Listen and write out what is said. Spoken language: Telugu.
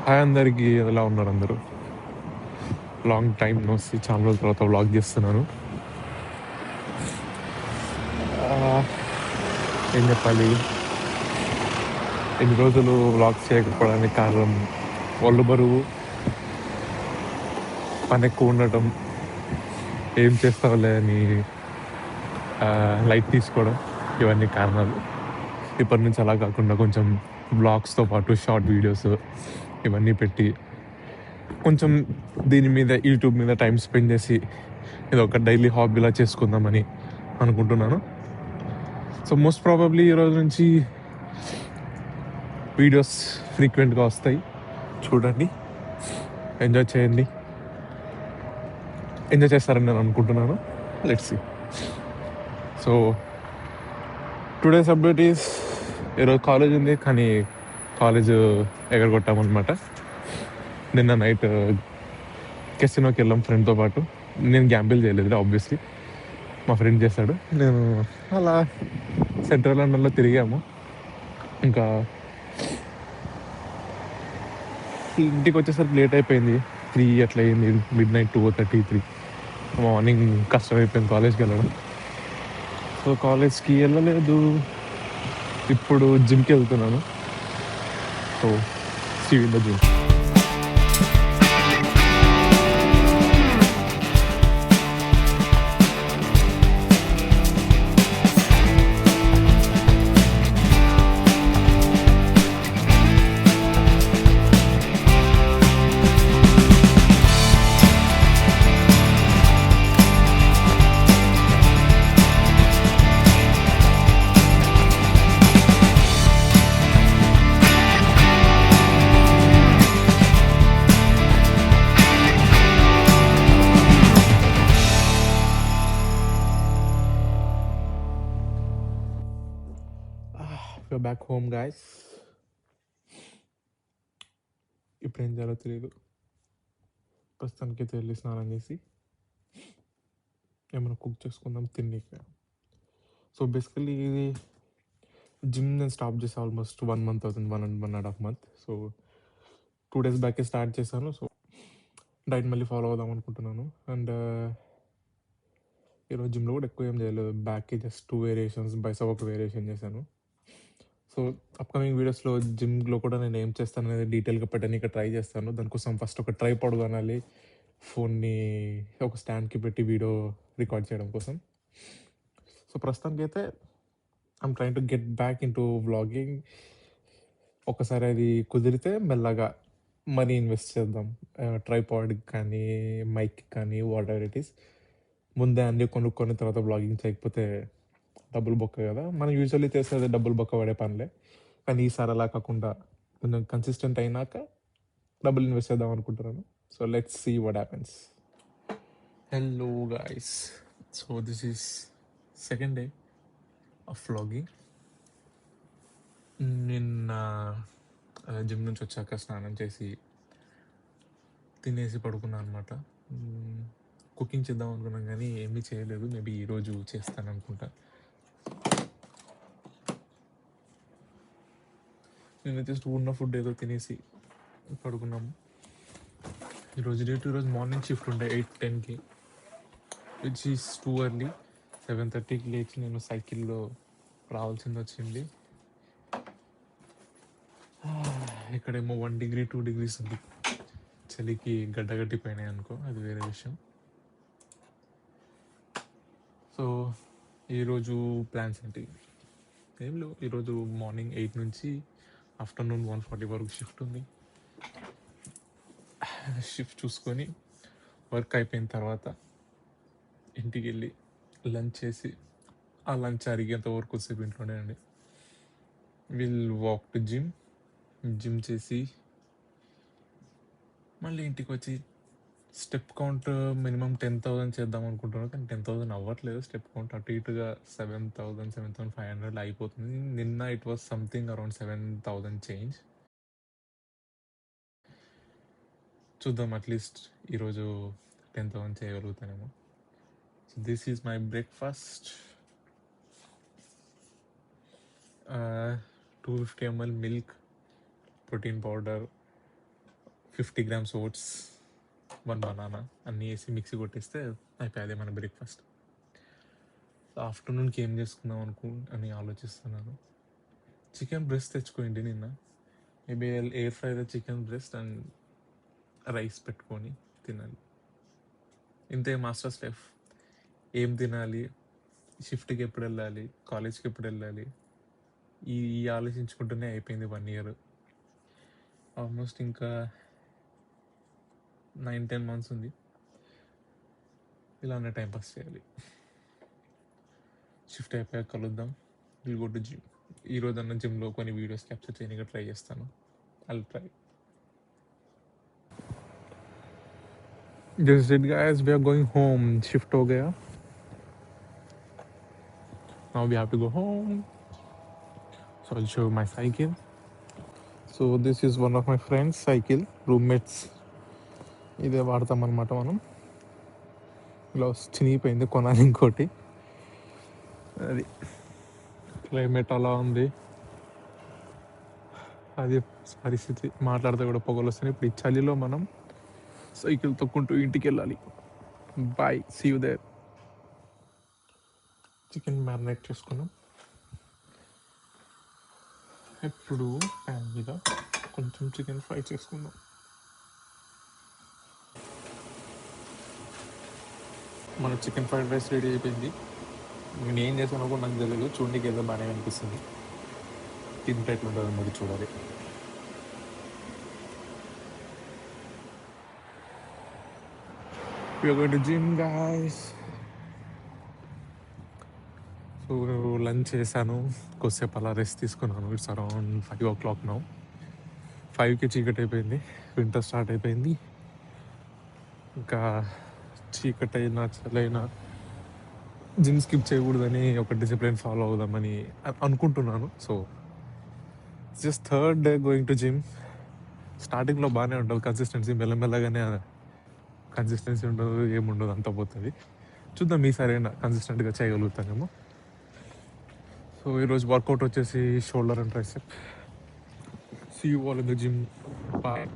హాయ్ అందరికీ, ఎలా ఉన్నారు అందరూ? లాంగ్ టైం నోసి చాలా రోజుల తర్వాత వ్లాగ్ చేస్తున్నాను. ఏం చెప్పాలి, ఎన్ని రోజులు వ్లాగ్ చేయకపోవడానికి కారణం ఒళ్ళు బరువు, పని ఎక్కువ ఉండటం, ఏం చేస్తావులే అని లైట్ తీసుకోవడం, ఇవన్నీ కారణాలు. ఇప్పటి నుంచి అలా కాకుండా కొంచెం వ్లాగ్స్తో పాటు షార్ట్ వీడియోస్ ఇవన్నీ పెట్టి కొంచెం దీని మీద యూట్యూబ్ మీద టైం స్పెండ్ చేసి ఇది ఒక డైలీ హాబీలా చేసుకుందామని అనుకుంటున్నాను. సో మోస్ట్ ప్రాబబ్లీ ఈరోజు నుంచి వీడియోస్ ఫ్రీక్వెంట్గా వస్తాయి. చూడండి, ఎంజాయ్ చేయండి. ఎంజాయ్ చేస్తారని నేను అనుకుంటున్నాను. Let's see. So today's update is, ఈరోజు కాలేజ్ ఉంది కానీ కాలేజ్ ఎగరగొట్టామన్నమాట. నిన్న నైట్ కెసినోకి వెళ్ళాం ఫ్రెండ్తో పాటు. నేను గ్యాంబుల్ చేయలేదు, ఆబ్వియస్లీ మా ఫ్రెండ్ చేశాడు. నేను అలా సెంట్రల్ లండన్లో తిరిగాము. ఇంకా ఇంటికి వచ్చేసరికి లేట్ అయిపోయింది, 3 అట్లా అయింది. Mid night 2:33. మార్నింగ్ కష్టమైపోయింది కాలేజ్కి వెళ్ళడం. సో కాలేజ్కి వెళ్ళలేదు, ఇప్పుడు జిమ్కి వెళ్తున్నాను. So see in the gym. Back home guys. ఇప్పుడు ఏం చేయాలో తెలియదు. ప్రస్తుతానికి వెళ్ళి స్నానం చేసి ఏమైనా కుక్ చేసుకుందాం తిన్నీకి. సో బేసికలీ ఇది జిమ్ నేను స్టాప్ చేసి ఆల్మోస్ట్ 1 month అవుతుంది, 1.5 month. సో 2 days బ్యాకే స్టార్ట్ చేశాను. సో డైట్ మళ్ళీ ఫాలో అవుదాం అనుకుంటున్నాను. అండ్ ఈరోజు జిమ్లో కూడా ఎక్కువ ఏం చేయలేదు. బ్యాక్కి జస్ట్ 2 వేరియేషన్స్, బైసెప్ ఒక వేరియేషన్ చేశాను. సో అప్కమింగ్ వీడియోస్లో జిమ్లో కూడా నేను ఏం చేస్తాను అనేది డీటెయిల్గా పెట్టడానికి ట్రై చేస్తాను. దానికోసం ఫస్ట్ ఒక ట్రైపాడ్ కొనాలి, ఫోన్ని ఒక స్టాండ్కి పెట్టి వీడియో రికార్డ్ చేయడం కోసం. సో ప్రస్తుతానికి అయితే I'm trying to get back in to vlogging. ఒకసారి అది కుదిరితే మెల్లగా మనీ ఇన్వెస్ట్ చేద్దాం, ట్రైపాడ్ కానీ మైక్ కానీ వాట్ ఎవర్ ఇట్ ఈస్. ముందే అన్నీ కొనుక్కొని తర్వాత బ్లాగింగ్ చేయకపోతే డబ్బులు బొక్క కదా. మనం యూజువల్లీ చేసేది డబ్బులు బొక్క పడే పనులే, కానీ ఈసారి అలా కాకుండా కొంచెం కన్సిస్టెంట్ అయినాక డబ్బులు ఇన్వెస్ట్ చేద్దాం అనుకుంటున్నాను. So let's see what happens. Hello guys, so this is second day of vlogging. నిన్న జిమ్ నుంచి వచ్చాక స్నానం చేసి తినేసి పడుకున్నాను అనమాట. కుకింగ్ చేద్దాం అనుకున్నాం కానీ ఏమీ చేయలేదు. మేబీ ఈరోజు చేస్తాను అనుకుంటా. నేను జస్ట్ ఉన్న ఫుడ్ ఏదో తినేసి పడుకున్నాము. ఈరోజు మార్నింగ్ షిఫ్ట్ ఉండే 8-10కి, విచ్ ఈస్ టూ ఎర్లీ. 7:30కి లేచి నేను సైకిల్లో రావాల్సింది వచ్చింది. ఇక్కడేమో 1 degree 2 degrees ఉంది. చలికి గడ్డగట్టిపోయినాయి అనుకో, అది వేరే విషయం. సో ఈరోజు ప్లాన్స్ ఏంటి? ఏం లేవు. ఈరోజు మార్నింగ్ 8 నుంచి ఆఫ్టర్నూన్ 1:40 వరకు షిఫ్ట్ ఉంది. షిఫ్ట్ చూసుకొని వర్క్ అయిపోయిన తర్వాత ఇంటికి వెళ్ళి లంచ్ చేసి, ఆ లంచ్ అరిగేంత వరకు సేపు ఇంట్లోనే అండి. విల్ వాక్ టు జిమ్ చేసి మళ్ళీ ఇంటికి వచ్చి స్టెప్ కౌంట్ మినిమం 10,000 చేద్దాం అనుకుంటున్నాను, కానీ 10,000 అవ్వట్లేదు. స్టెప్ కౌంట్ అటు ఇటుగా 7,000 7,500 అయిపోతుంది. నిన్న it was something around 7,000 change. చూద్దాం, అట్లీస్ట్ ఈరోజు 10,000 చేయగలుగుతానేమో. So this is my breakfast. 250 ml milk, protein powder, 50 grams oats, 1 banana అన్నీ వేసి మిక్సీ కొట్టేస్తే అయిపోయి అదే మన బ్రేక్ఫాస్ట్. ఆఫ్టర్నూన్కి ఏం చేసుకుందాం అని ఆలోచిస్తున్నాను. చికెన్ బ్రెస్ట్ తెచ్చుకోండి నిన్న. Maybe air fry the chicken breast and rice పెట్టుకొని తినాలి. ఇంతే మాస్టర్స్ లైఫ్. ఏం తినాలి, షిఫ్ట్కి ఎప్పుడు వెళ్ళాలి, కాలేజ్కి ఎప్పుడు వెళ్ళాలి, ఈ ఆలోచించుకుంటూనే అయిపోయింది 1 year. ఆల్మోస్ట్ ఇంకా 9-10 months ఉంది. ఇలానే టైంపాస్ చేయాలి. షిఫ్ట్ అయిపోయాక కలుద్దాం. Will go to gym. ఈరోజు అన్న జిమ్లో కొన్ని వీడియోస్ క్యాప్చర్ చేయడానికి ట్రై చేస్తాను. I'll try. Just it guys, we are going home. Shift हो गया. Now we have to go home. So I'll show you my cycle. So this is one of my friends' cycle, roommates. ఇదే వాడతాం అన్నమాట మనం. ఇలా చినిగిపోయింది, కొనాలి ఇంకోటి. అది క్లైమేట్ అలా ఉంది, అది పరిస్థితి. మాట్లాడితే కూడా పొగలు వస్తున్నాయి. ఇప్పుడు ఈ చలిలో మనం సైకిల్ తొక్కుంటూ ఇంటికి వెళ్ళాలి. Bye, see you there. Chicken marinate చేసుకున్నాం. ఇప్పుడు ప్యాన్ మీద కొంచెం చికెన్ ఫ్రై చేసుకుందాం. మన చికెన్ ఫ్రైడ్ రైస్ రెడీ అయిపోయింది. నేను ఏం చేశానో కూడా నాకు తెలియదు. చూడడానికి ఏదో బాగానే అనిపిస్తుంది. తింటే ఎట్లుంటుందో మరి చూడాలి. We are going to gym guys. So lunch చేశాను, కొద్దిసేపు అలా రెస్ట్ తీసుకున్నాను. It's around 5 o'clock now. 5కి చీకటి అయిపోయింది. వింటర్ స్టార్ట్ అయిపోయింది. ఇంకా చీకటి అయినా చలైనా జిమ్ స్కిప్ చేయకూడదని ఒక డిసిప్లిన్ ఫాలో అవుదామని అనుకుంటున్నాను. So just 3rd day going to gym. స్టార్టింగ్లో బాగానే ఉంటుంది కన్సిస్టెన్సీ, మెల్లమెల్లగానే కన్సిస్టెన్సీ ఉండదు, ఏముండదు, అంతా పోతుంది. చూద్దాం ఈసారి అయినా కన్సిస్టెంట్గా చేయగలుగుతానేమో. సో ఈరోజు వర్కౌట్ వచ్చేసి shoulder and tricep. See you all in the gym. Bye.